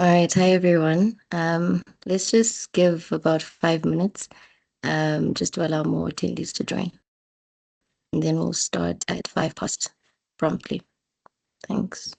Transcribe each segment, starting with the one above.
All right, hi everyone. Let's just give about 5 minutes, just to allow more attendees to join, and then we'll start at 5 past promptly. Thanks.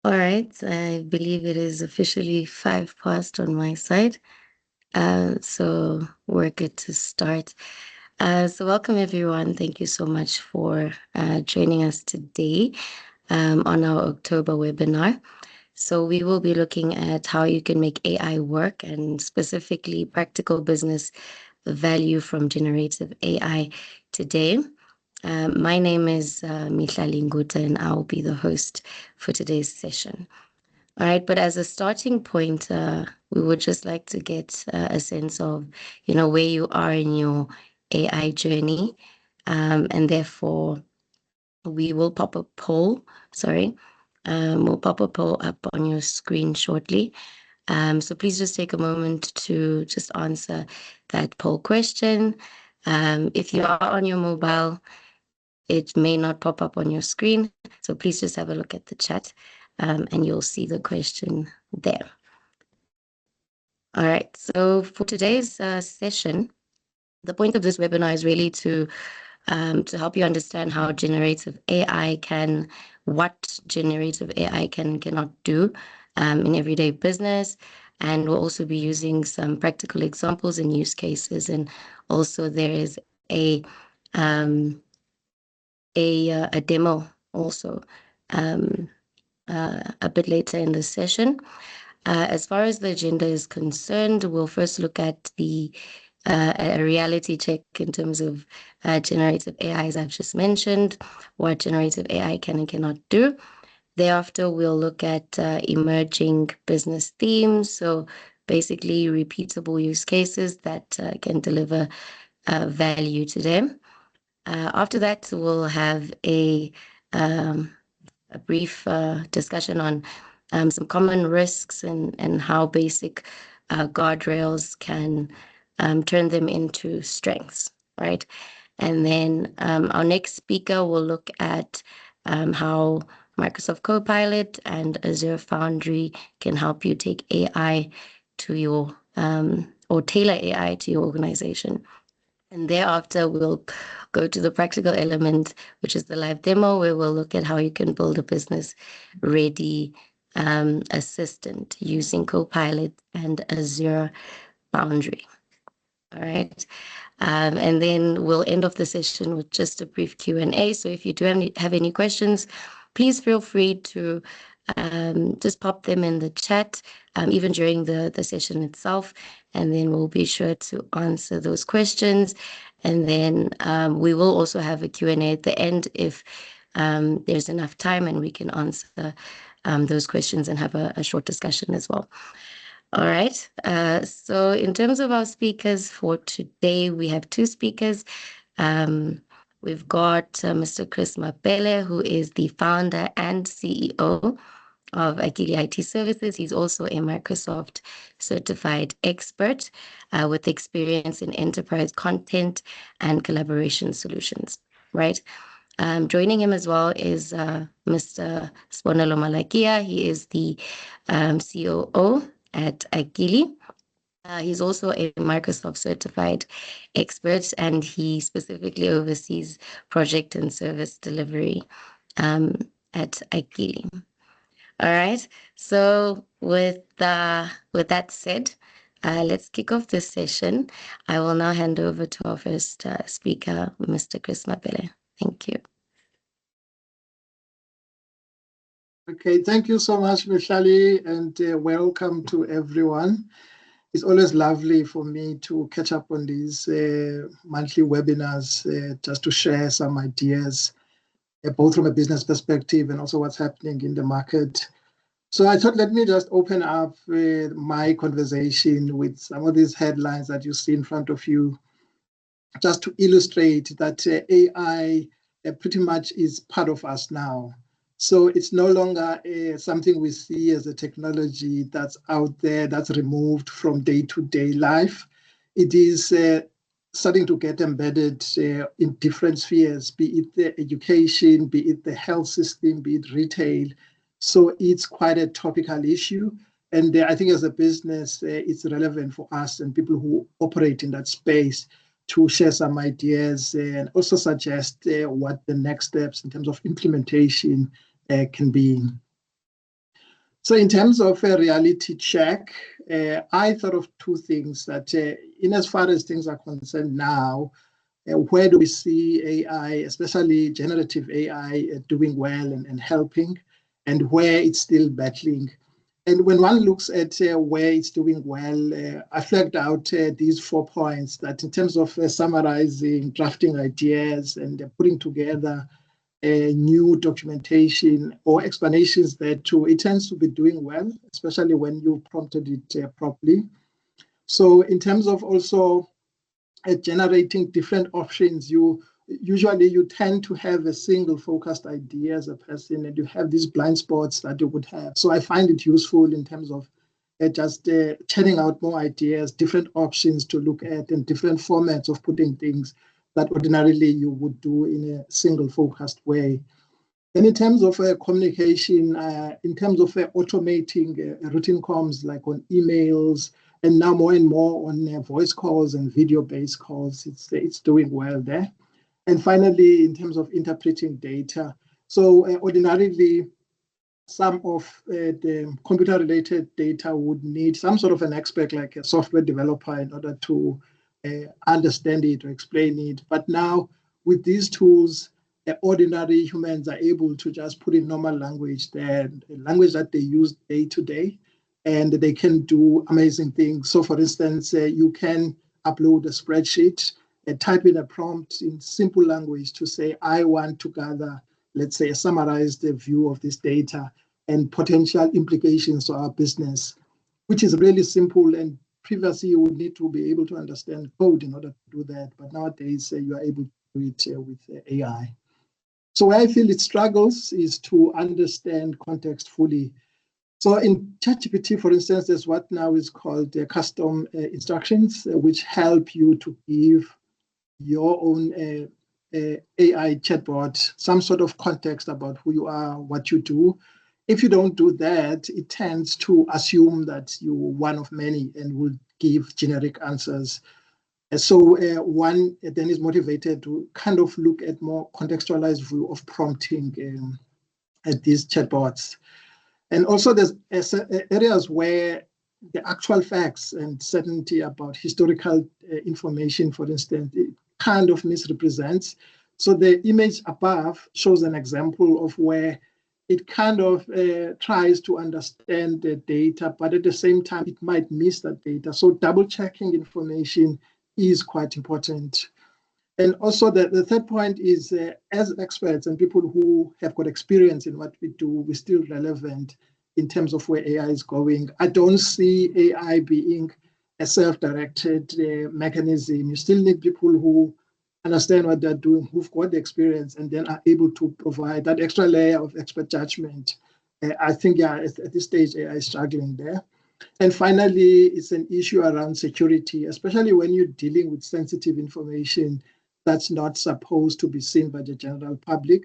All right, I believe it is officially 5 past on my side. So we're good to start. So welcome everyone. Thank you so much for joining us today on our October webinar. So we will be looking at how you can make AI work and specifically practical business value from generative AI today. My name is Mihlali Nguta, and I'll be the host for today's session. All right, but as a starting point, we would just like to get a sense of, where you are in your AI journey, and therefore we will pop a poll. Sorry, we'll pop a poll up on your screen shortly. So please just take a moment to just answer that poll question. If you are on your mobile, it may not pop up on your screen. So please just have a look at the chat, and you'll see the question there. All right. So for today's session, the point of this webinar is really to help you understand how what generative AI cannot do in everyday business, and we'll also be using some practical examples and use cases. And also there is um, a demo also a bit later in the session. As far as the agenda is concerned, we'll first look at a reality check in terms of generative AI, as I've just mentioned, what generative AI can and cannot do. Thereafter, we'll look at emerging business themes, so basically repeatable use cases that can deliver value to them. After that, we'll have a brief discussion on some common risks and how basic guardrails can turn them into strengths, right? And then our next speaker will look at how Microsoft Copilot and Azure Foundry can help you take AI to your or tailor AI to your organization. And thereafter, we'll go to the practical element, which is the live demo, where we'll look at how you can build a business ready assistant using Copilot and Azure Foundry. All right. And then we'll end off the session with just a brief Q&A. So if you do have any questions, please feel free to just pop them in the chat, even during the session itself, and then we'll be sure to answer those questions. And then we will also have a Q&A at the end if there's enough time and we can answer those questions and have a short discussion as well. All right. So in terms of our speakers for today, we have two speakers. We've got Mr. Chris Mapele, who is the founder and CEO of Akili IT Services. He's also a Microsoft certified expert with experience in enterprise content and collaboration solutions, right? Joining him as well is Mr. Sponelo Malakia. He is the COO at Akili. He's also a Microsoft certified expert, and he specifically oversees project and service delivery at Akili. All right. So with that said, let's kick off this session. I will now hand over to our first speaker, Mr. Chris Mapele. Thank you. Okay, thank you so much, Mihlali, and welcome to everyone. It's always lovely for me to catch up on these monthly webinars just to share some ideas, both from a business perspective and also what's happening in the market. So I thought, let me just open up my conversation with some of these headlines that you see in front of you, just to illustrate that AI pretty much is part of us now. So it's no longer something we see as a technology that's out there, that's removed from day-to-day life. It is starting to get embedded in different spheres, be it the education, be it the health system, be it retail. So it's quite a topical issue. And I think as a business, it's relevant for us and people who operate in that space to share some ideas and also suggest what the next steps in terms of implementation can be. So in terms of a reality check, I thought of two things that in as far as things are concerned now, where do we see AI, especially generative AI, doing well and helping, and where it's still battling. And when one looks at where it's doing well, I flagged out these 4 points that in terms of summarizing, drafting ideas, and putting together new documentation or explanations there too, it tends to be doing well, especially when you prompted it properly. So in terms of also generating different options, usually you tend to have a single focused idea as a person, and you have these blind spots that you would have. So I find it useful in terms of just churning out more ideas, different options to look at, and different formats of putting things that ordinarily you would do in a single focused way. And in terms of communication, in terms of automating routine comms like on emails, and now more and more on voice calls and video-based calls, it's doing well there. And finally, in terms of interpreting data, so ordinarily, some of the computer-related data would need some sort of an expert, like a software developer, in order to understand it or explain it. But now, with these tools, ordinary humans are able to just put in normal language, the language that they use day to day, and they can do amazing things. So, for instance, you can upload a spreadsheet, type in a prompt in simple language to say, I want to gather, let's say, a summarized view of this data and potential implications to our business, which is really simple. And previously, you would need to be able to understand code in order to do that. But nowadays, you are able to do it with AI. So where I feel it struggles is to understand context fully. So in ChatGPT, for instance, there's what now is called custom instructions, which help you to give your own AI chatbot some sort of context about who you are, what you do. If you don't do that, it tends to assume that you're one of many and will give generic answers. So one then is motivated to kind of look at more contextualized view of prompting at these chatbots. And also there's areas where the actual facts and certainty about historical information, for instance, it kind of misrepresents. So the image above shows an example of where it kind of tries to understand the data, but at the same time, it might miss that data. So double checking information is quite important. And also the third point is as experts and people who have got experience in what we do, we're still relevant in terms of where AI is going. I don't see AI being a self-directed mechanism. You still need people who understand what they're doing, who've got the experience, and then are able to provide that extra layer of expert judgment. I think, yeah, at this stage, AI is struggling there. And finally, it's an issue around security, especially when you're dealing with sensitive information that's not supposed to be seen by the general public.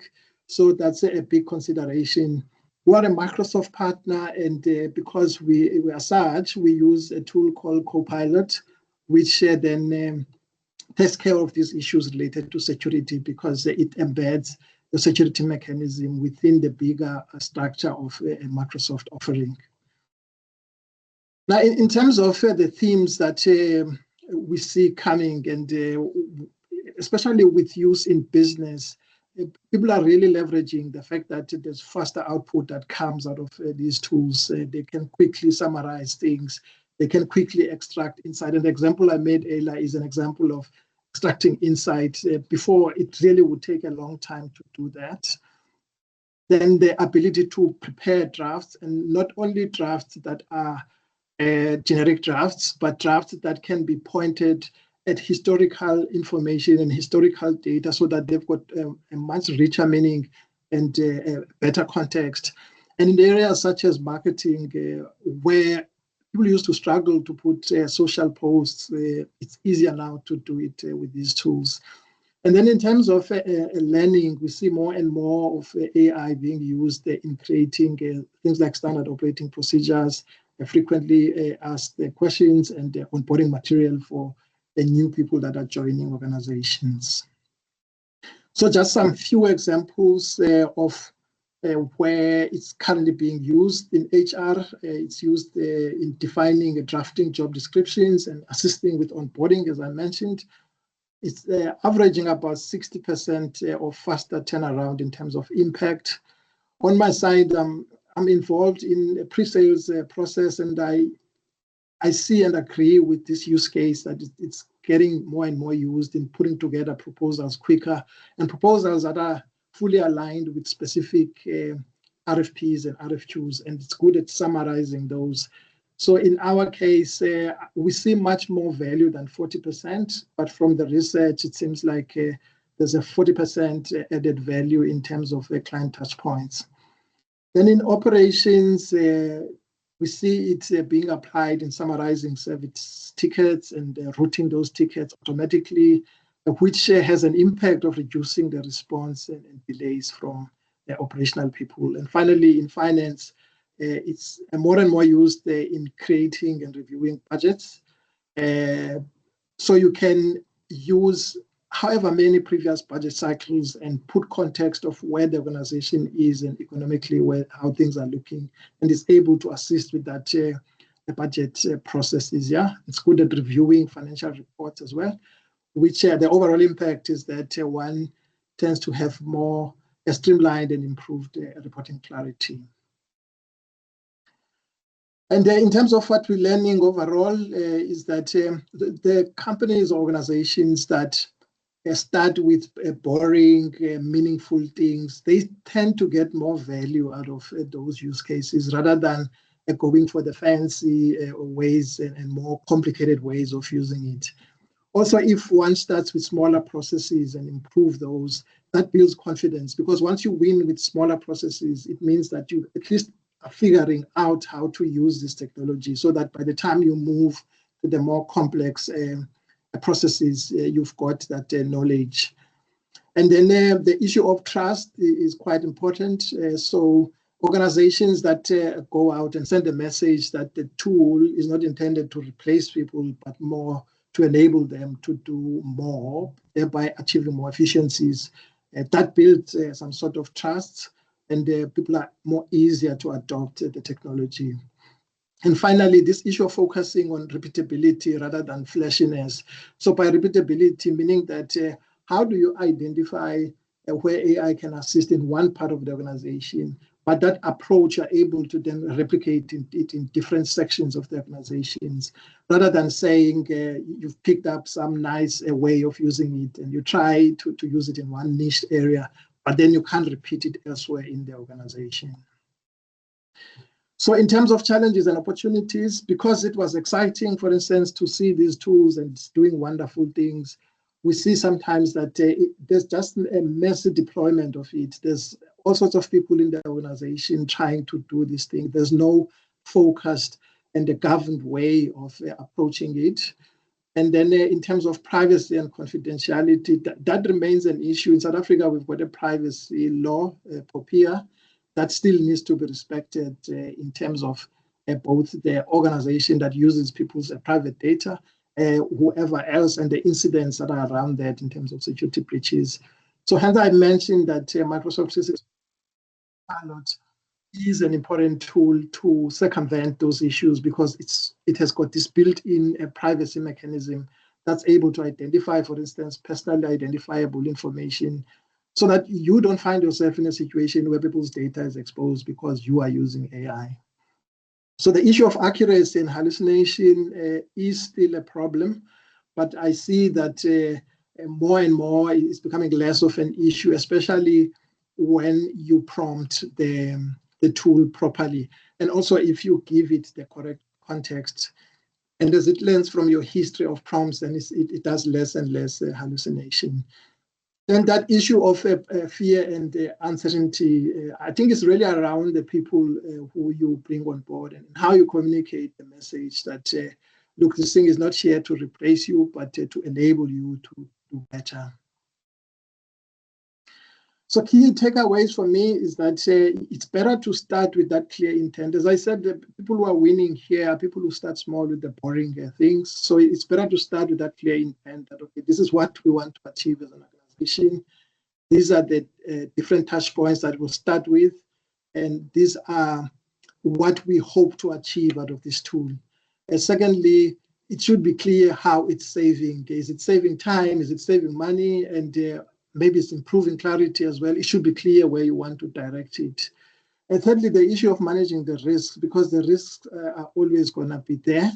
So that's a big consideration. We're a Microsoft partner, and because we are such, we use a tool called Copilot, which then takes care of these issues related to security because it embeds the security mechanism within the bigger structure of a Microsoft offering. Now, in terms of the themes that we see coming, and especially with use in business, people are really leveraging the fact that there's faster output that comes out of these tools. They can quickly summarize things. They can quickly extract insight. And the example I made earlier is an example of extracting insight. Before, it really would take a long time to do that. Then the ability to prepare drafts, and not only drafts that are generic drafts, but drafts that can be pointed at historical information and historical data so that they've got a much richer meaning and better context. And in areas such as marketing, where people used to struggle to put social posts, it's easier now to do it with these tools. And then in terms of learning, we see more and more of AI being used in creating things like standard operating procedures, frequently asked questions, and onboarding material for the new people that are joining organizations. So just some few examples of where it's currently being used in HR. It's used in defining and drafting job descriptions and assisting with onboarding, as I mentioned. It's averaging about 60% of faster turnaround in terms of impact. On my side, I'm involved in a pre-sales process, and I see and agree with this use case that it's getting more and more used in putting together proposals quicker, and proposals that are fully aligned with specific RFPs and RFQs, and it's good at summarizing those. So in our case, we see much more value than 40%, but from the research, it seems like there's a 40% added value in terms of client touch points. Then in operations, we see it being applied in summarizing service tickets and routing those tickets automatically, which has an impact of reducing the response and delays from the operational people. And finally, in finance, it's more and more used in creating and reviewing budgets. So you can use however many previous budget cycles and put context of where the organization is and economically how things are looking, and is able to assist with that the budget processes. Yeah, it's good at reviewing financial reports as well, which the overall impact is that one tends to have more streamlined and improved reporting clarity. And in terms of what we're learning overall is that the companies, organizations that start with boring, meaningful things, they tend to get more value out of those use cases rather than going for the fancy ways and more complicated ways of using it. Also, if one starts with smaller processes and improve those, that builds confidence, because once you win with smaller processes, it means that you at least are figuring out how to use this technology so that by the time you move to the more complex processes, you've got that knowledge. And then the issue of trust is quite important. So organizations that go out and send a message that the tool is not intended to replace people, but more to enable them to do more, thereby achieving more efficiencies. That builds some sort of trust, and people are more easier to adopt the technology. And finally, this issue of focusing on repeatability rather than flashiness. So by repeatability, meaning that how do you identify where AI can assist in one part of the organization, but that approach you're able to then replicate it in different sections of the organizations, rather than saying you've picked up some nice way of using it and you try to use it in one niche area, but then you can't repeat it elsewhere in the organization. So in terms of challenges and opportunities, because it was exciting, for instance, to see these tools and doing wonderful things, we see sometimes that there's just a messy deployment of it. There's all sorts of people in the organization trying to do this thing. There's no focused and a governed way of approaching it. And then in terms of privacy and confidentiality, that remains an issue. In South Africa, we've got a privacy law, POPIA, that still needs to be respected in terms of both the organization that uses people's private data, whoever else, and the incidents that are around that in terms of security breaches. So hence I mentioned that Microsoft 365 Pilot is an important tool to circumvent those issues, because it has got this built-in privacy mechanism that's able to identify, for instance, personally identifiable information, so that you don't find yourself in a situation where people's data is exposed because you are using AI. So the issue of accuracy and hallucination is still a problem, but I see that more and more it's becoming less of an issue, especially when you prompt the tool properly. And also if you give it the correct context. And as it learns from your history of prompts, then it does less and less hallucination. Then that issue of fear and uncertainty, I think is really around the people who you bring on board and how you communicate the message that, look, this thing is not here to replace you, but to enable you to do better. So key takeaways for me is that it's better to start with that clear intent. As I said, the people who are winning here are people who start small with the boring things. So it's better to start with that clear intent that, okay, this is what we want to achieve as an organization. These are the different touch points that we'll start with. And these are what we hope to achieve out of this tool. And secondly, it should be clear how it's saving. Is it saving time? Is it saving money? And maybe it's improving clarity as well. It should be clear where you want to direct it. And thirdly, the issue of managing the risks, because the risks are always going to be there.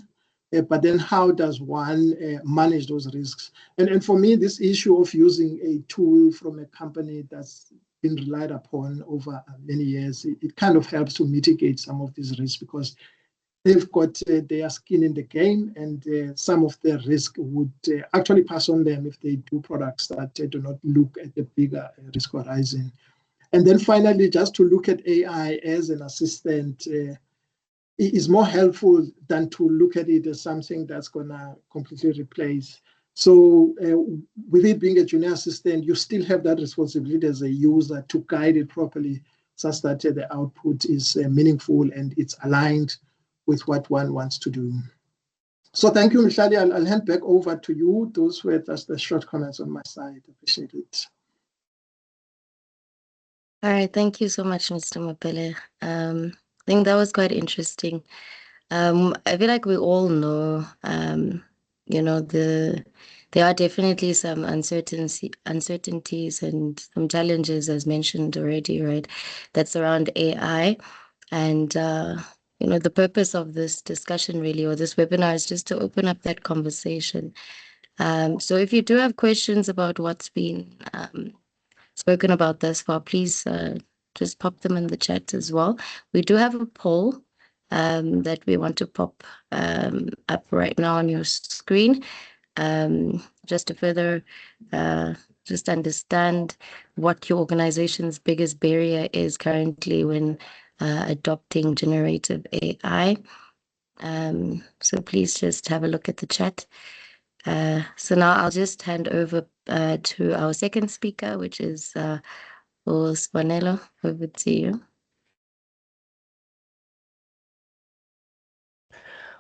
But then how does one manage those risks? And for me, this issue of using a tool from a company that's been relied upon over many years, it kind of helps to mitigate some of these risks, because they've got their skin in the game, and some of the risk would actually pass on them if they do products that do not look at the bigger risk horizon. And then finally, just to look at AI as an assistant is more helpful than to look at it as something that's going to completely replace. So with it being a junior assistant, you still have that responsibility as a user to guide it properly, such that the output is meaningful and it's aligned with what one wants to do. So thank you, Michelle. I'll hand back over to you. Those were just the short comments on my side. Appreciate it. All right, thank you so much, Mr. Mapele. I think that was quite interesting. I feel like we all know, there are definitely some uncertainties and some challenges, as mentioned already, right? That's around AI, and the purpose of this discussion really, or this webinar, is just to open up that conversation. So if you do have questions about what's been spoken about thus far, please just pop them in the chat as well. We do have a poll that we want to pop up right now on your screen, just to further just understand what your organization's biggest barrier is currently when adopting generative AI. So please just have a look at the chat. So now I'll just hand over to our second speaker, which is Spanelo. Over to you.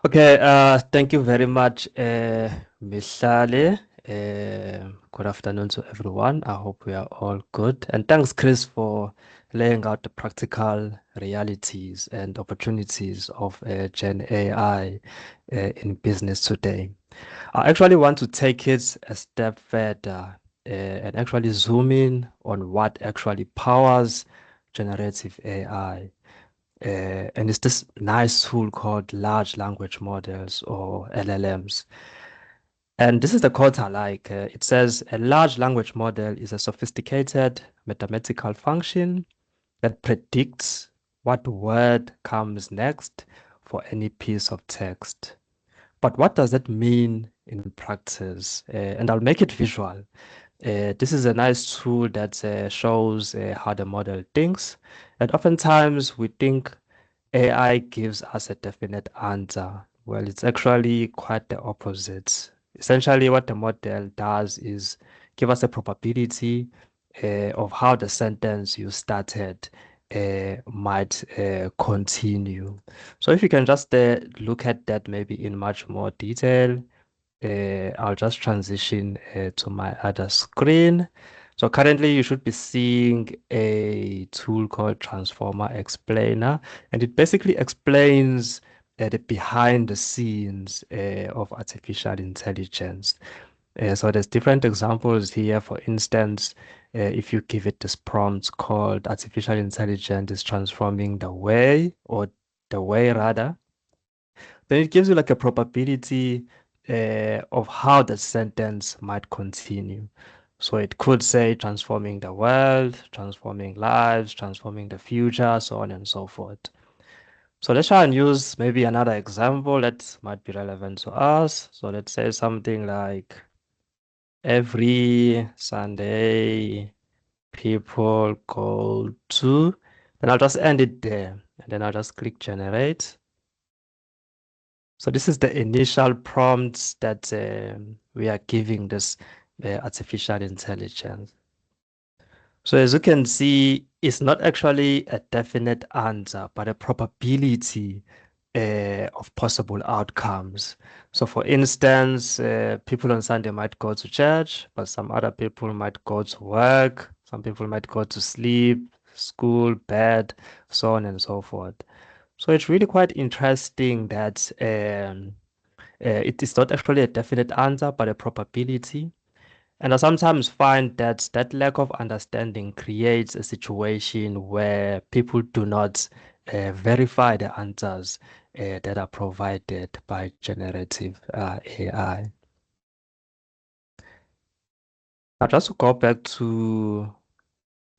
Okay, thank you very much, Mihlali. Good afternoon to everyone. I hope we are all good. And thanks, Chris, for laying out the practical realities and opportunities of Gen AI in business today. I actually want to take it a step further and actually zoom in on what actually powers generative AI. And it's this nice tool called large language models or LLMs. And this is the quote I like. It says, a large language model is a sophisticated mathematical function that predicts what word comes next for any piece of text. But what does that mean in practice? And I'll make it visual. This is a nice tool that shows how the model thinks. And oftentimes we think AI gives us a definite answer. Well, it's actually quite the opposite. Essentially, what the model does is give us a probability of how the sentence you started might continue. So if you can just look at that maybe in much more detail, I'll just transition to my other screen. So currently you should be seeing a tool called Transformer Explainer, and it basically explains the behind the scenes of artificial intelligence. So there's different examples here. For instance, if you give it this prompt called artificial intelligence is transforming the way, or the way rather, then it gives you like a probability of how the sentence might continue. So it could say transforming the world, transforming lives, transforming the future, so on and so forth. So let's try and use maybe another example that might be relevant to us. So let's say something like every Sunday people go to, then I'll just end it there. And then I'll just click generate. So this is the initial prompts that we are giving this artificial intelligence. So as you can see, it's not actually a definite answer, but a probability of possible outcomes. So for instance, people on Sunday might go to church, but some other people might go to work, some people might go to sleep, school, bed, so on and so forth. So it's really quite interesting that it is not actually a definite answer, but a probability. And I sometimes find that that lack of understanding creates a situation where people do not verify the answers that are provided by generative AI. Now, just to go back to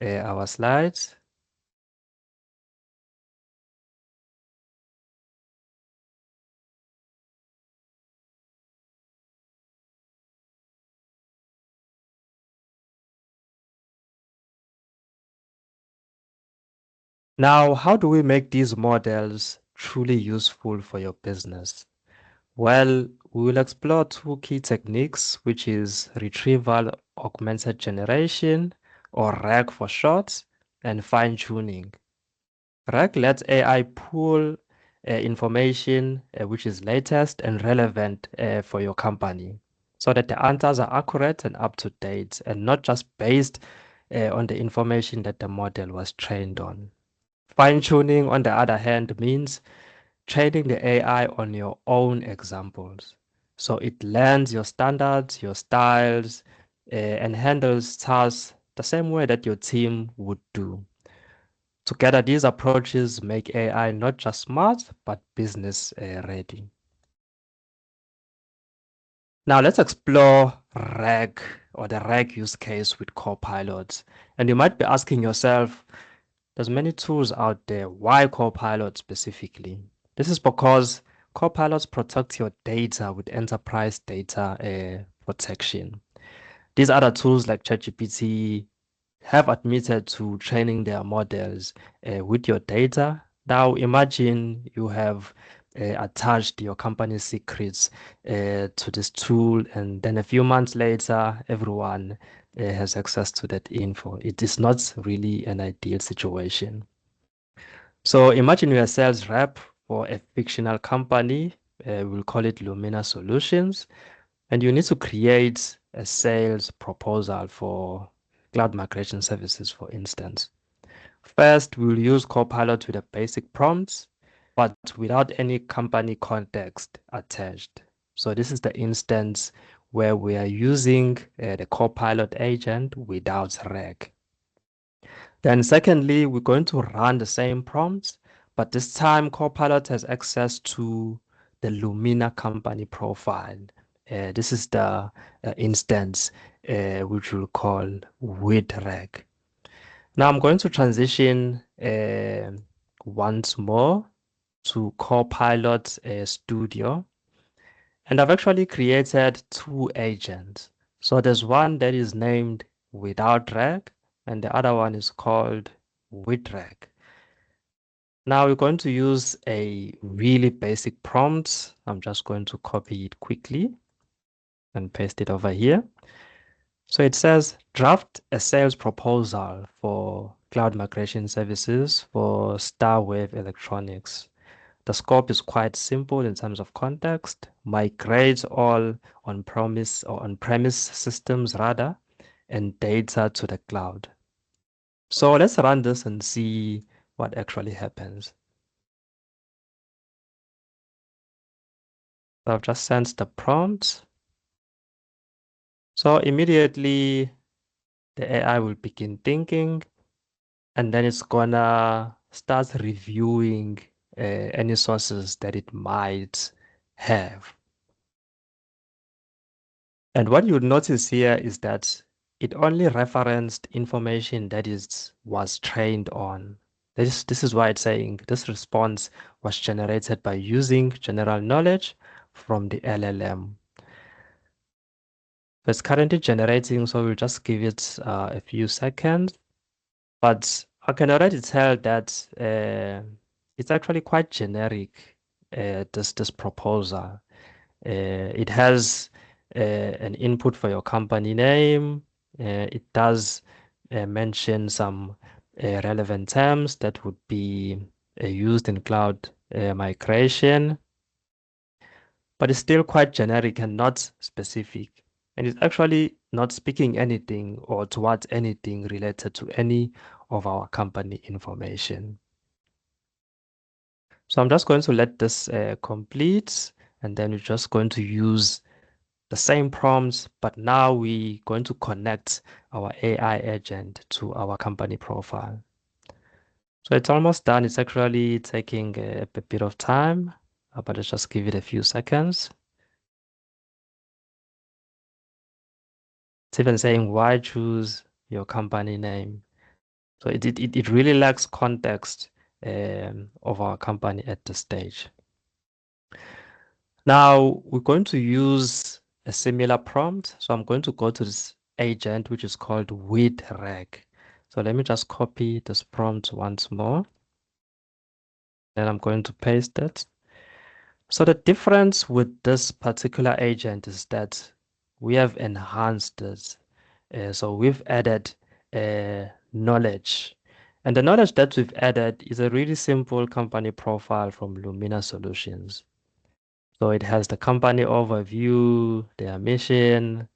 our slides. Now, how do we make these models truly useful for your business? Well, we will explore two key techniques, which is retrieval augmented generation, or RAG for short, and fine-tuning. RAG lets AI pull information which is latest and relevant for your company, so that the answers are accurate and up to date and not just based on the information that the model was trained on. Fine tuning, on the other hand, means training the AI on your own examples. So it learns your standards, your styles, and handles tasks the same way that your team would do. Together, these approaches make AI not just smart, but business ready. Now let's explore RAG, or the RAG use case with Copilot. And you might be asking yourself, there's many tools out there. Why Copilot specifically? This is because Copilots protect your data with enterprise data protection. These other tools like ChatGPT have admitted to training their models with your data. Now imagine you have attached your company's secrets to this tool, and then a few months later, everyone has access to that info. It is not really an ideal situation. So imagine you're a sales rep for a fictional company. We'll call it Lumina Solutions, and you need to create a sales proposal for cloud migration services, for instance. First, we'll use Copilot with the basic prompts, but without any company context attached. So this is the instance where we are using the Copilot agent without RAG. Then secondly, we're going to run the same prompts, but this time Copilot has access to the Lumina company profile. This is the instance which we'll call with RAG. Now I'm going to transition once more to Copilot Studio. And I've actually created two agents. So there's one that is named without RAG, and the other one is called with RAG. Now we're going to use a really basic prompt. I'm just going to copy it quickly and paste it over here. So it says, draft a sales proposal for cloud migration services for Starwave Electronics. The scope is quite simple in terms of context. Migrate all on-premise or on-premise systems rather, and data to the cloud. So let's run this and see what actually happens. So I've just sent the prompt. So immediately the AI will begin thinking, and then it's gonna start reviewing any sources that it might have. And what you'll notice here is that it only referenced information that was trained on. This is why it's saying this response was generated by using general knowledge from the LLM. It's currently generating, so we'll just give it a few seconds. But I can already tell that it's actually quite generic, this proposal. It has an input for your company name. It does mention some relevant terms that would be used in cloud migration, but it's still quite generic and not specific. And it's actually not speaking anything or towards anything related to any of our company information. So I'm just going to let this complete, and then we're just going to use the same prompts, but now we're going to connect our AI agent to our company profile. So it's almost done. It's actually taking a bit of time, but let's just give it a few seconds. It's even saying why choose your company name. So it really lacks context of our company at this stage. Now we're going to use a similar prompt. So I'm going to go to this agent, which is called with reg. So let me just copy this prompt once more. Then I'm going to paste it. So the difference with this particular agent is that we have enhanced it. So we've added knowledge And the knowledge that we've added is a really simple company profile from Lumina Solutions. So it has the company overview, their mission,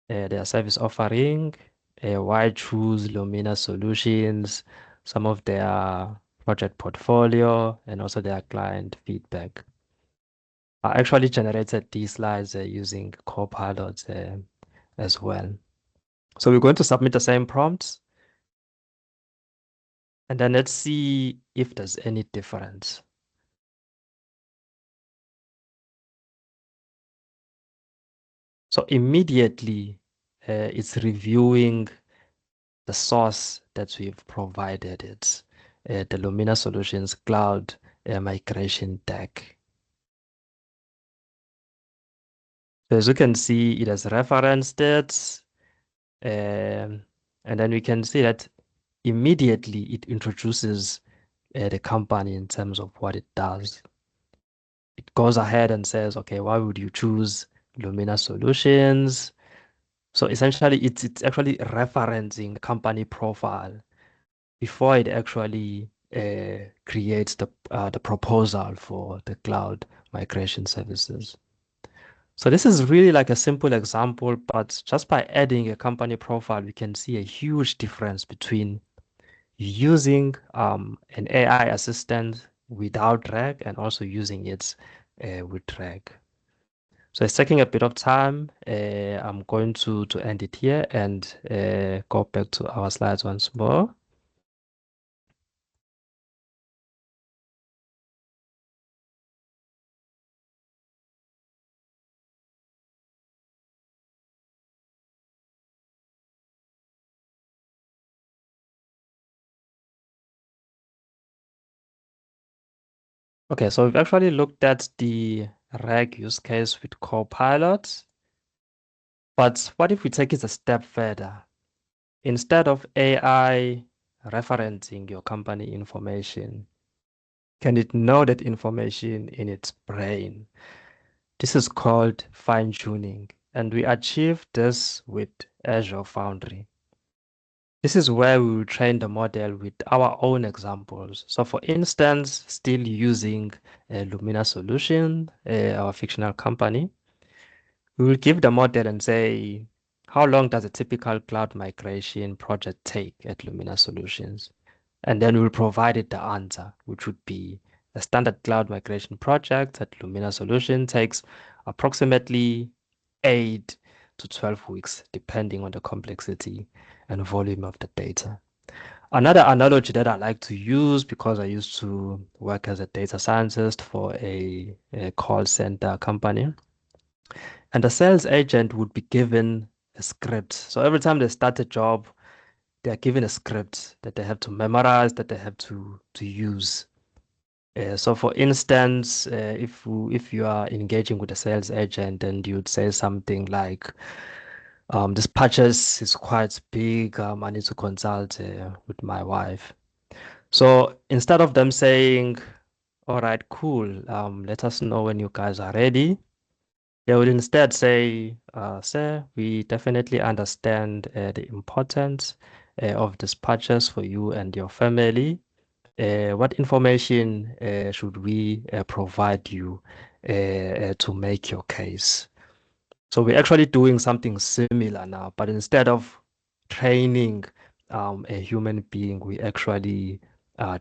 their service offering, why choose Lumina Solutions, some of their project portfolio, and also their client feedback. I actually generated these slides using Copilot as well. So we're going to submit the same prompts, and then let's see if there's any difference. So immediately, it's reviewing the source that we've provided. It's the Lumina Solutions Cloud Migration Deck. So as you can see, it has referenced it. And then we can see that immediately it introduces the company in terms of what it does. It goes ahead and says, okay, why would you choose Lumina Solutions? So essentially, it's actually referencing the company profile before it actually creates the proposal for the cloud migration services. So this is really like a simple example, but just by adding a company profile, we can see a huge difference between using an AI assistant without RAG and also using it with RAG. So it's taking a bit of time. I'm going to end it here and go back to our slides once more. Okay, so we've actually looked at the RAG use case with Copilot. But what if we take it a step further? Instead of AI referencing your company information, can it know that information in its brain? This is called fine-tuning, and we achieve this with Azure Foundry. This is where we will train the model with our own examples. So for instance, still using a Lumina solution, our fictional company, we will give the model and say, how long does a typical cloud migration project take at Lumina Solutions? And then we'll provide it the answer, which would be a standard cloud migration project at Lumina Solution takes approximately 8 to 12 weeks, depending on the complexity and volume of the data. Another analogy that I like to use, because I used to work as a data scientist for a call center company, and the sales agent would be given a script. So every time they start a job, they are given a script that they have to memorize, that they have to use. So for instance, if you are engaging with a sales agent and you'd say something like, this purchase is quite big, I need to consult with my wife. So instead of them saying, all right, cool, let us know when you guys are ready, they would instead say, sir, we definitely understand the importance of this purchase for you and your family. What information should we provide you to make your case? So we're actually doing something similar now, but instead of training a human being, we actually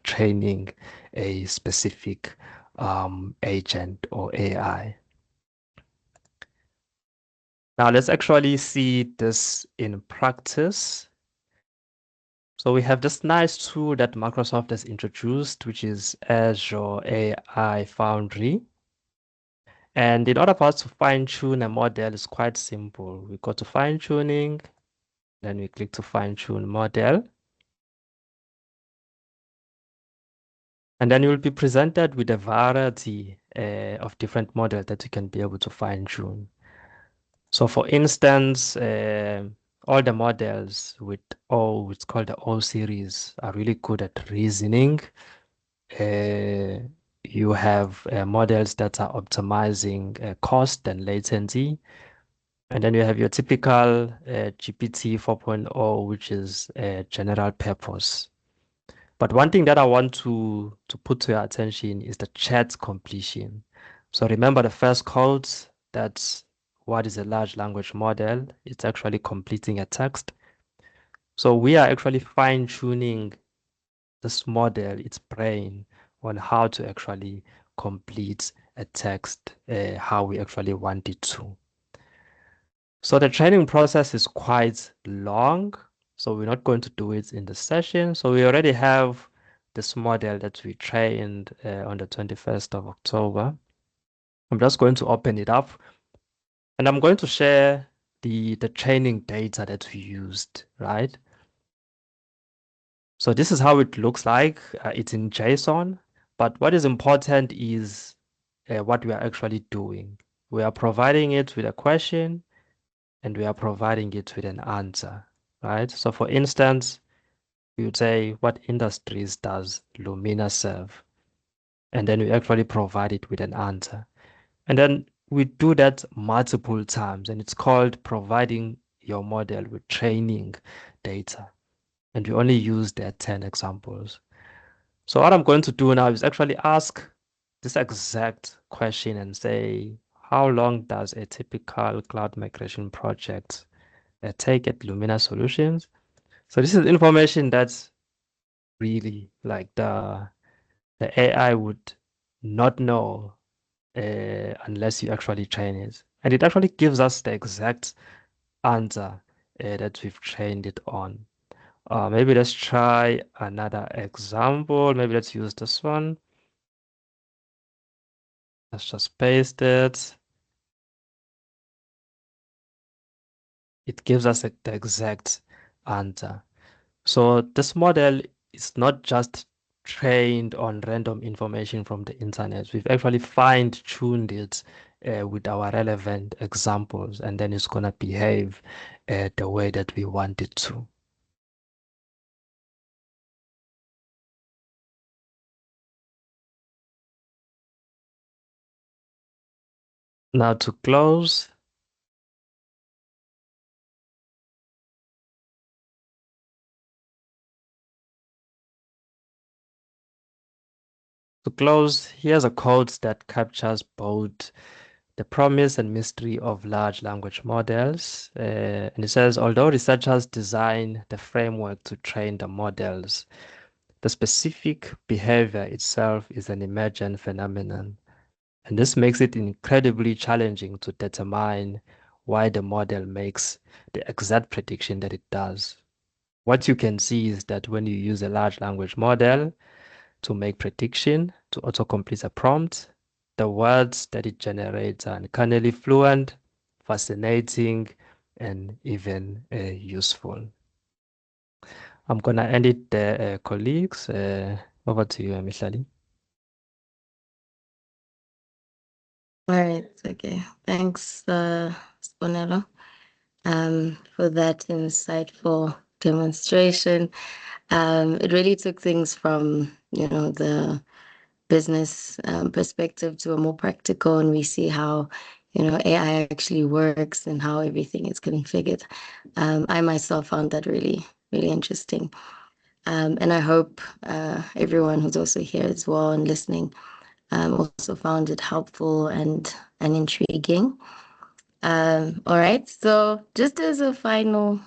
training a specific agent or AI. Now let's actually see this in practice. So we have this nice tool that Microsoft has introduced, which is Azure AI Foundry. And in order for us to fine tune a model, it's quite simple. We go to fine tuning, then we click to fine tune model. And then you will be presented with a variety of different models that you can be able to fine tune. So for instance, all the models with O, it's called the O series, are really good at reasoning. You have models that are optimizing cost and latency. And then you have your typical GPT 4.0, which is general purpose. But one thing that I want to put to your attention is the chat completion. So remember the first codes, that's what is a large language model. It's actually completing a text. So we are actually fine tuning this model, its brain, on how to actually complete a text, how we actually want it to. So the training process is quite long. So we're not going to do it in the session. So we already have this model that we trained on the 21st of October. I'm just going to open it up and I'm going to share the training data that we used, right? So this is how it looks like. It's in JSON, but what is important is what we are actually doing. We are providing it with a question and we are providing it with an answer, right? So for instance, we would say, what industries does Lumina serve? And then we actually provide it with an answer. And then we do that multiple times, and it's called providing your model with training data. And we only use that 10 examples. So what I'm going to do now is actually ask this exact question and say, how long does a typical cloud migration project take at Lumina Solutions? So this is information that's really like the AI would not know unless you actually train it. And it actually gives us the exact answer that we've trained it on. Maybe let's try another example. Maybe let's use this one. Let's just paste it. It gives us the exact answer. So this model is not just trained on random information from the internet. We've actually fine-tuned it with our relevant examples, and then it's gonna behave the way that we want it to. Now to close, here's a code that captures both the promise and mystery of large language models. And it says, although researchers design the framework to train the models, the specific behavior itself is an emergent phenomenon. And this makes it incredibly challenging to determine why the model makes the exact prediction that it does. What you can see is that when you use a large language model to make prediction, to autocomplete a prompt, the words that it generates are uncannily fluent, fascinating, and even useful. I'm gonna end it there, colleagues. Over to you, Mihlali. All right. Okay. Thanks, Sponello, for that insightful demonstration. It really took things from, the business perspective to a more practical, and we see how, AI actually works and how everything is configured. I myself found that really, really interesting. And I hope everyone who's also here as well and listening also found it helpful and intriguing. All right. So just as a final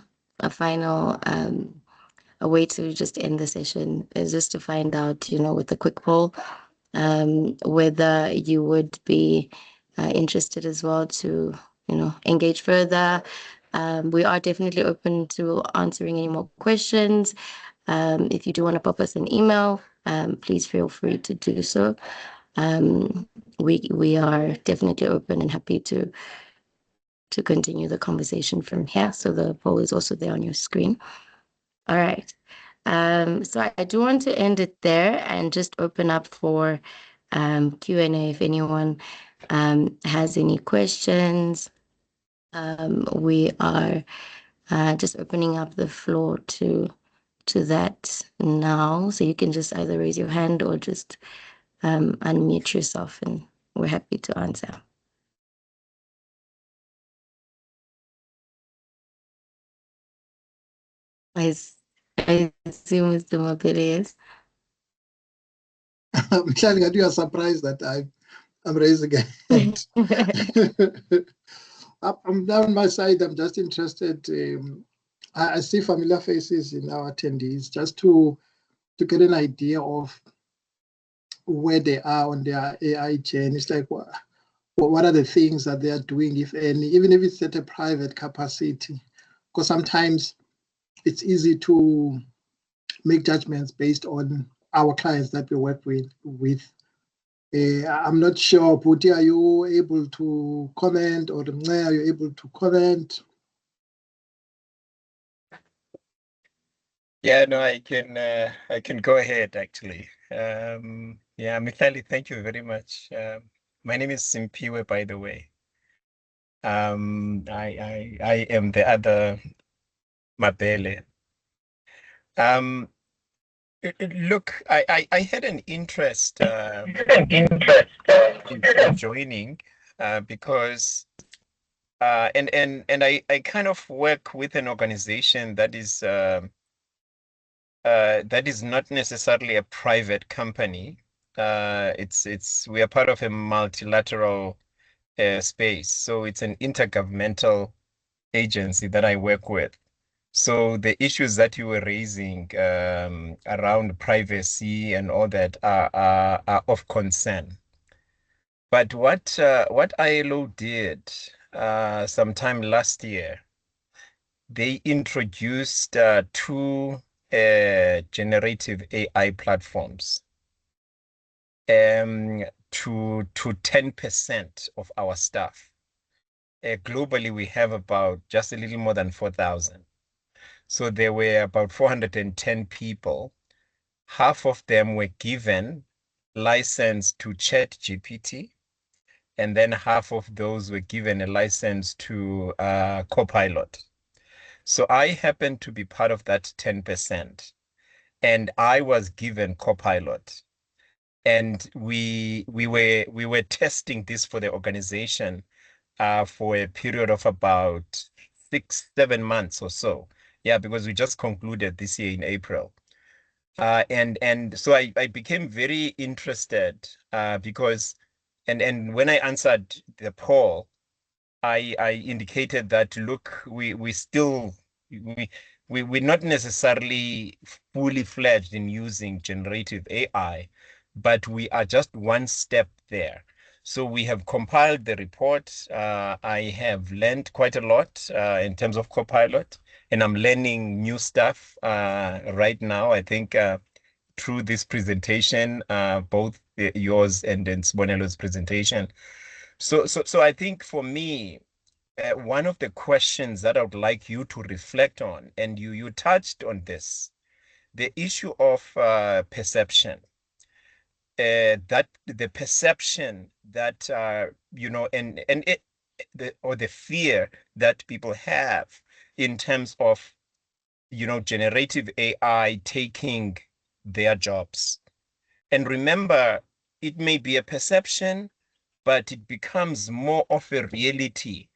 a way to just end the session is just to find out, with a quick poll, whether you would be interested as well to, engage further. We are definitely open to answering any more questions. If you do want to pop us an email, please feel free to do so. We are definitely open and happy to continue the conversation from here. So the poll is also there on your screen. All right. So I do want to end it there and just open up for Q&A if anyone has any questions. We are just opening up the floor to that now. So you can just either raise your hand or just unmute yourself, and we're happy to answer. I, I assume Mr. Mapele, yes? Michelle, you are surprised that I'm raising a hand. I'm down my side. I'm just interested. I see familiar faces in our attendees just to get an idea of where they are on their AI journey. It's like, what are the things that they are doing, if any, even if it's at a private capacity? Because sometimes it's easy to make judgments based on our clients that we work with. I'm not sure, Puti, are you able to comment, or are you able to comment? Yeah, no, I can go ahead actually. Yeah, Michali, thank you very much. My name is Simpiwe, by the way. I am the other Mabele. Look, I had an interest in joining because and I kind of work with an organization that is not necessarily a private company. We are part of a multilateral space, so it's an intergovernmental agency that I work with. So the issues that you were raising around privacy and all that are of concern. But what ILO did sometime last year, they introduced two generative AI platforms to 10% of our staff. Globally, we have about just a little more than 4,000. So there were about 410 people. Half of them were given license to ChatGPT, and then half of those were given a license to Copilot. So I happened to be part of that 10%, and I was given Copilot. And we were testing this for the organization for a period of about 6-7 months or so. Yeah, because we just concluded this year in April. And so I became very interested because and when I answered the poll, I indicated that look, we're not necessarily fully fledged in using generative AI, but we are just one step there. So we have compiled the report. I have learned quite a lot in terms of Copilot, and I'm learning new stuff right now. I think through this presentation, both yours and then Sbonelo's presentation. So I think for me, one of the questions that I would like you to reflect on, and you touched on this, the issue of perception. That the perception that the fear that people have in terms of generative AI taking their jobs. And remember, it may be a perception, but it becomes more of a reality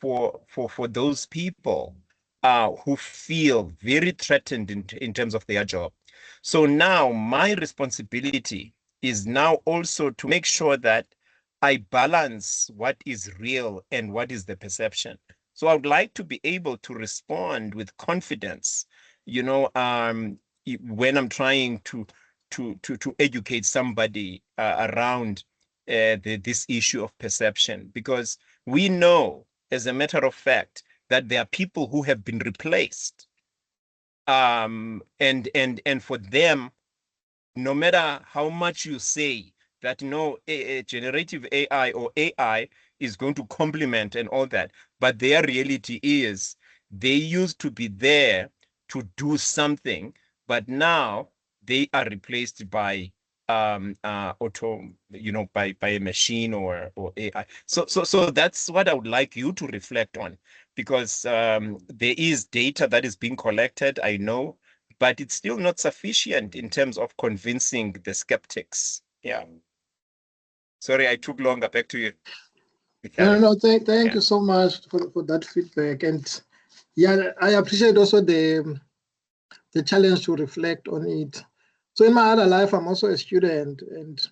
for those people who feel very threatened in terms of their job. So now my responsibility is now also to make sure that I balance what is real and what is the perception. So I would like to be able to respond with confidence, when I'm trying to educate somebody around this issue of perception, because we know, as a matter of fact, that there are people who have been replaced, and for them, no matter how much you say that generative AI or AI is going to complement and all that, but their reality is they used to be there to do something, but now they are replaced by by a machine or AI. So that's what I would like you to reflect on, because there is data that is being collected, I know, but it's still not sufficient in terms of convincing the skeptics. Yeah. Sorry, I took longer. Back to you. No, thank you so much for that feedback. And yeah, I appreciate also the challenge to reflect on it. So in my other life, I'm also a student, and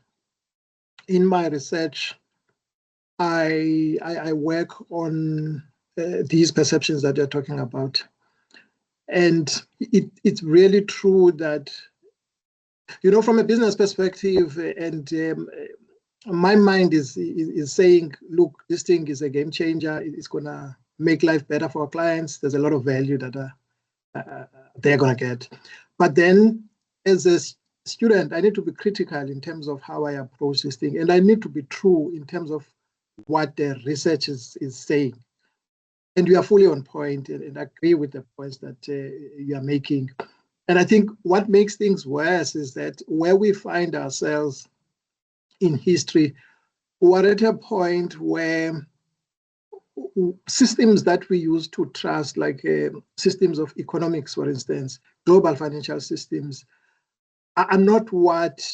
in my research, I work on these perceptions that you're talking about. And it's really true that, from a business perspective, and my mind is saying, look, this thing is a game changer. It's going to make life better for our clients. There's a lot of value that they're going to get. But then as a student, I need to be critical in terms of how I approach this thing. And I need to be true in terms of what the research is saying. And you are fully on point and agree with the points that you are making. And I think what makes things worse is that where we find ourselves in history, we're at a point where systems that we used to trust, like systems of economics, for instance, global financial systems, are not what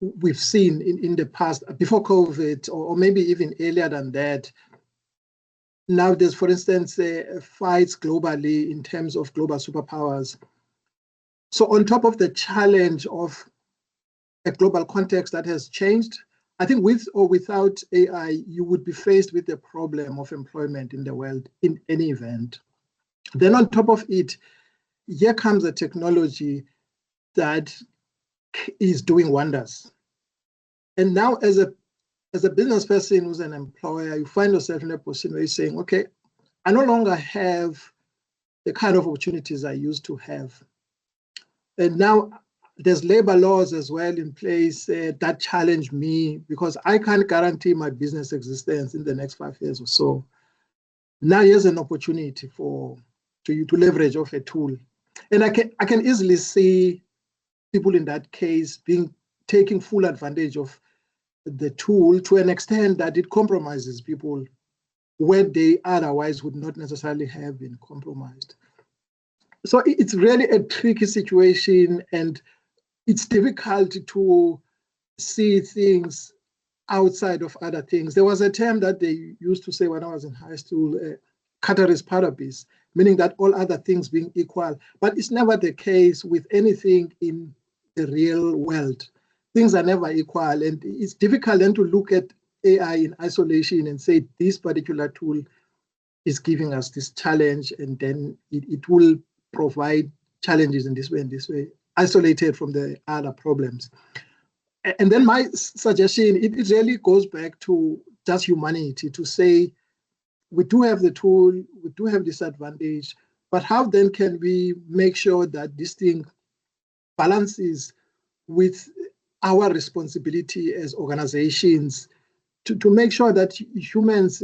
we've seen in the past, before COVID, or maybe even earlier than that. Now there's, for instance, fights globally in terms of global superpowers. So on top of the challenge of a global context that has changed, I think with or without AI, you would be faced with the problem of employment in the world in any event. Then on top of it, here comes a technology that is doing wonders. And now as a business person who's an employer, you find yourself in a position where you're saying, okay, I no longer have the kind of opportunities I used to have. And now there's labor laws as well in place that challenge me because I can't guarantee my business existence in the next 5 years or so. Now here's an opportunity for you to leverage off a tool. And I can easily see people in that case taking full advantage of the tool to an extent that it compromises people where they otherwise would not necessarily have been compromised. So it's really a tricky situation, and it's difficult to see things outside of other things. There was a term that they used to say when I was in high school, ceteris paribus, meaning that all other things being equal. But it's never the case with anything in the real world. Things are never equal, and it's difficult then to look at AI in isolation and say this particular tool is giving us this challenge, and then it will provide challenges in this way, isolated from the other problems. And then my suggestion, it really goes back to just humanity, to say we do have the tool, we do have this advantage, but how then can we make sure that this thing balances with our responsibility as organizations to make sure that humans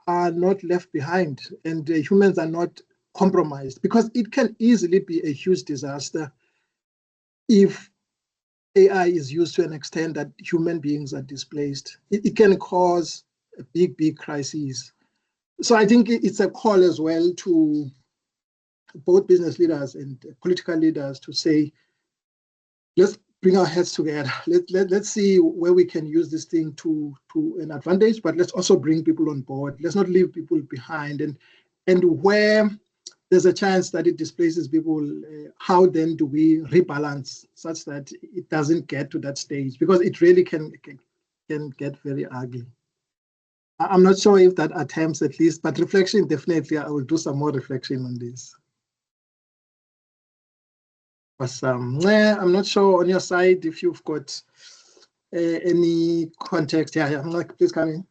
are not left behind and humans are not compromised, because it can easily be a huge disaster if AI is used to an extent that human beings are displaced. It can cause a big crisis. So I think it's a call as well to both business leaders and political leaders to say, let's bring our heads together. Let's see where we can use this thing to an advantage, but let's also bring people on board. Let's not leave people behind. And where there's a chance that it displaces people, how then do we rebalance such that it doesn't get to that stage? Because it really can get very ugly. I'm not sure if that attempts at least, but reflection, definitely, I will do some more reflection on this. But I'm not sure on your side if you've got any context. Yeah, like, please come in.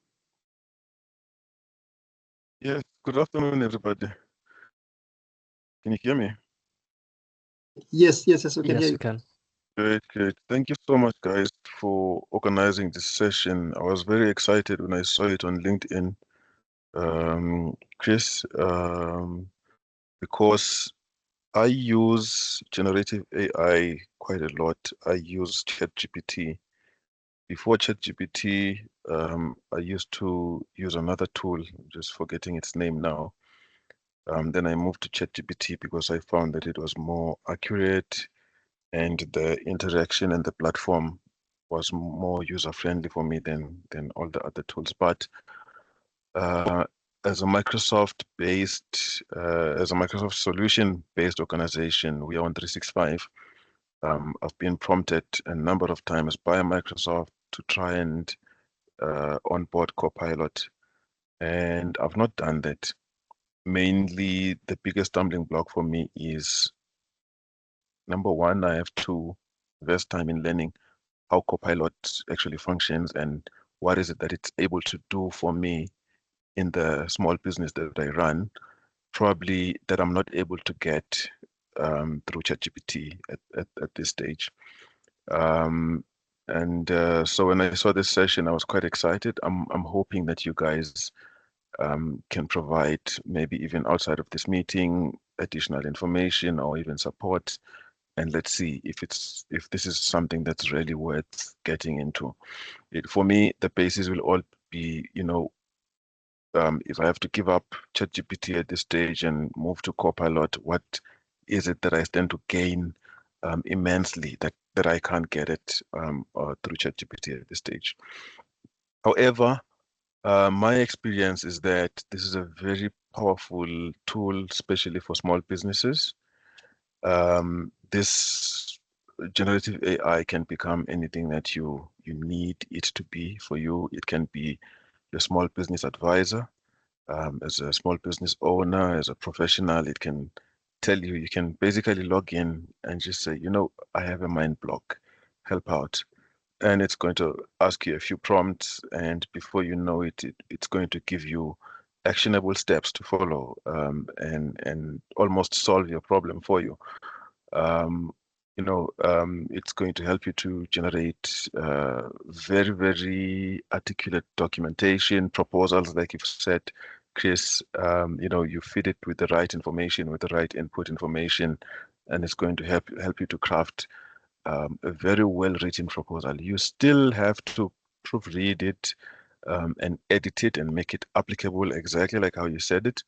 Yes, good afternoon, everybody. Can you hear me? Yes, we can hear Yes, you. you can. Great. Thank you so much, guys, for organizing this session. I was very excited when I saw it on LinkedIn, Chris, because I use generative AI quite a lot. I use ChatGPT. Before ChatGPT, I used to use another tool, just forgetting its name now. Then I moved to ChatGPT because I found that it was more accurate and the interaction and the platform was more user-friendly for me than all the other tools. But as a Microsoft solution-based organization, we are on 365. I've been prompted a number of times by Microsoft to try and onboard Copilot, and I've not done that. Mainly, the biggest stumbling block for me is, number one, I have to invest time in learning how Copilot actually functions and what is it that it's able to do for me in the small business that I run, probably that I'm not able to get through ChatGPT at this stage. So when I saw this session, I was quite excited. I'm hoping that you guys can provide, maybe even outside of this meeting, additional information or even support. And let's see if this is something that's really worth getting into. For me, the basis will all be, if I have to give up ChatGPT at this stage and move to Copilot, what is it that I stand to gain immensely that I can't get it through ChatGPT at this stage? However, my experience is that this is a very powerful tool, especially for small businesses. This generative AI can become anything that you need it to be for you. It can be your small business advisor. As a small business owner, as a professional, it can tell you, you can basically log in and just say, I have a mind block, help out. And it's going to ask you a few prompts, and before you know it, it's going to give you actionable steps to follow, and almost solve your problem for you. It's going to help you to generate very, very articulate documentation, proposals, like you've said, Chris. You feed it with the right information, with the right input information, and it's going to help you to craft a very well-written proposal. You still have to proofread it and edit it and make it applicable exactly like how you said it.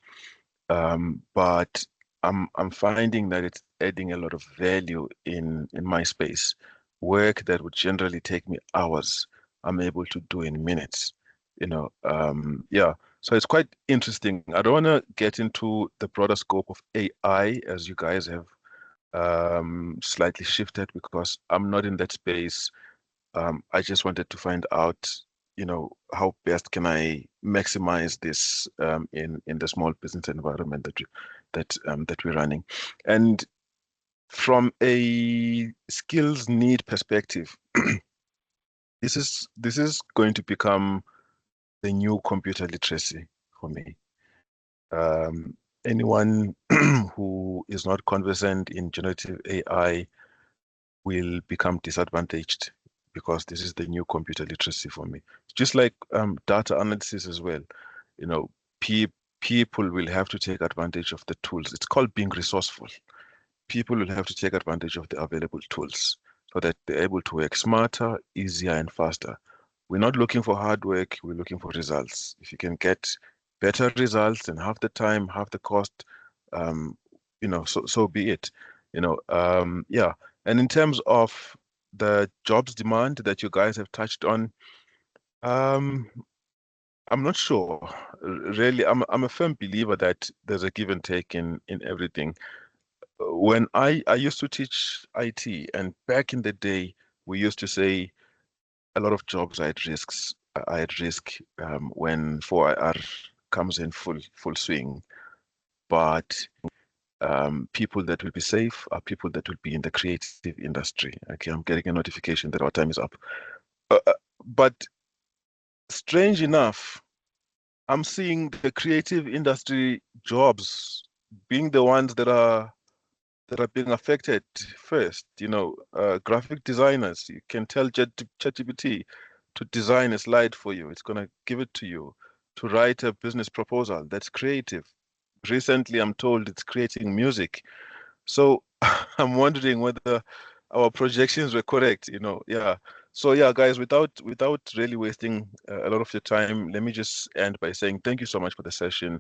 But I'm finding that it's adding a lot of value in my space. Work that would generally take me hours, I'm able to do in minutes. Yeah. So it's quite interesting. I don't want to get into the broader scope of AI, as you guys have slightly shifted, because I'm not in that space. I just wanted to find out, how best can I maximize this in the small business environment that we're running. And from a skills need perspective, this is going to become the new computer literacy for me. Anyone who is not conversant in generative AI will become disadvantaged, because this is the new computer literacy for me. Just like data analysis as well. You know, pe people will have to take advantage of the tools. It's called being resourceful. People will have to take advantage of the available tools so that they're able to work smarter, easier, and faster. We're not looking for hard work, we're looking for results. If you can get better results in half the time, half the cost, um, so be it. Yeah. And in terms of the jobs demand that you guys have touched on, um, I'm not sure. Really, I'm a firm believer that there's a give and take in everything. When I used to teach IT, and back in the day, we used to say a lot of jobs are at risks. Are at risk when 4IR comes in full swing. But people that will be safe are people that will be in the creative industry. Okay, I'm getting a notification that our time is up. But strange enough, I'm seeing the creative industry jobs being the ones that are being affected first. Graphic designers, you can tell ChatGPT to design a slide for you. It's going to give it to you. To write a business proposal, that's creative. Recently, I'm told it's creating music. So I'm wondering whether our projections were correct, Yeah. So yeah, guys, without really wasting a lot of your time, let me just end by saying thank you so much for the session.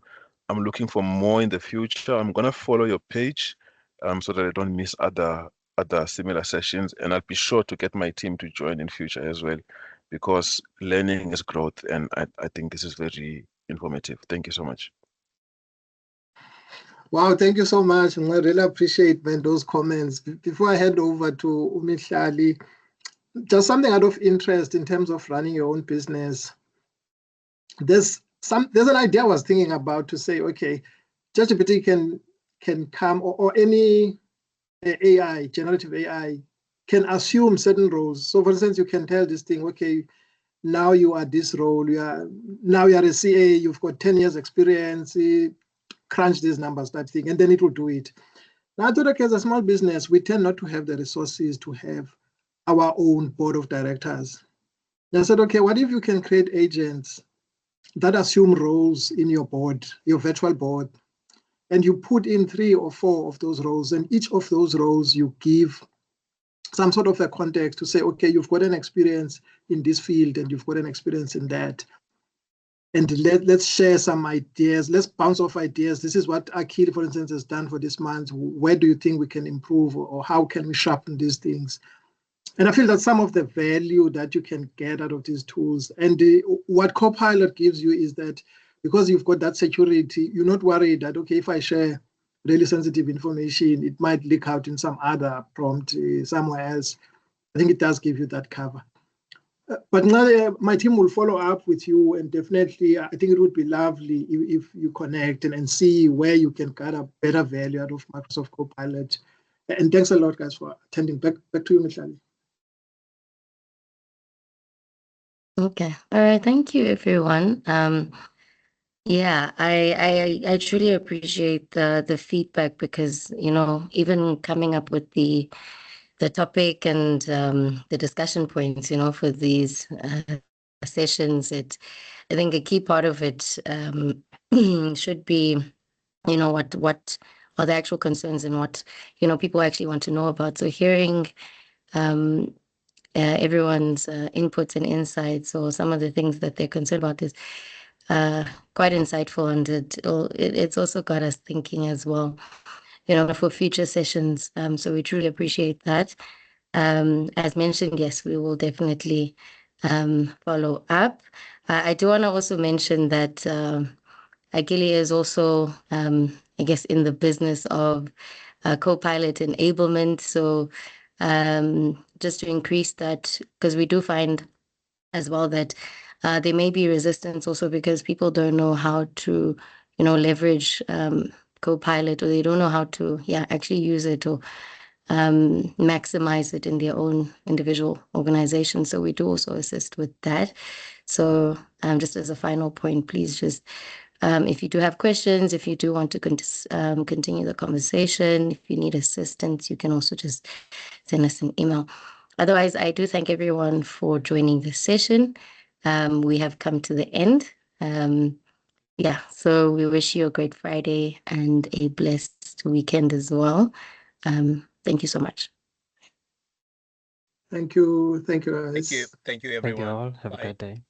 I'm looking for more in the future. I'm gonna follow your page, so that I don't miss other similar sessions, and I'll be sure to get my team to join in future as well, because learning is growth, and I think this is very informative. Thank you so much. Wow, thank you so much. And I really appreciate, man, those comments. Before I hand over to Umihlali, just something out of interest in terms of running your own business. There's an idea I was thinking about to say, okay, ChatGPT can come, or any AI, generative AI, can assume certain roles. So for instance, you can tell this thing, okay, now you are this role, now you are a CA, you've got 10 years experience, crunch these numbers, type thing, and then it will do it. Now, I thought, okay, as a small business, we tend not to have the resources to have our own board of directors. And I said, okay, what if you can create agents that assume roles in your board, your virtual board, and you put in 3 or 4 of those roles, and each of those roles you give some sort of a context to say, okay, you've got an experience in this field and you've got an experience in that. And let's share some ideas. Let's bounce off ideas. This is what Akil, for instance, has done for this month. Where do you think we can improve, or how can we sharpen these things? And I feel that some of the value that you can get out of these tools, and what Copilot gives you is that because you've got that security, you're not worried that, okay, if I share really sensitive information, it might leak out in some other prompt somewhere else. I think it does give you that cover. But now my team will follow up with you, and definitely I think it would be lovely if you connect and see where you can gather better value out of Microsoft Copilot. And thanks a lot, guys, for attending. Back to you, Mihlali. Okay. All right. Thank you, everyone. Yeah, I truly appreciate the feedback, because, even coming up with the topic and the discussion points, for these sessions, I think a key part of it should be, what are the actual concerns and what, people actually want to know about. So hearing everyone's inputs and insights, or some of the things that they're concerned about, is quite insightful, and it's also got us thinking as well, for future sessions. So we truly appreciate that. As mentioned, yes, we will definitely follow up. I do want to also mention that Agili is also, I guess, in the business of Copilot enablement. So just to increase that, because we do find as well that there may be resistance also because people don't know how to, leverage Copilot, or they don't know how to, actually use it, or maximize it in their own individual organization. So we do also assist with that. So just as a final point, please just, if you do have questions, if you do want to continue the conversation, if you need assistance, you can also just send us an email. Otherwise, I do thank everyone for joining this session. We have come to the end. So we wish you a great Friday and a blessed weekend as well. Thank you so much. Thank you. Thank you, guys. Thank you. Thank you, everyone. Thank you all. Have a Bye. great day.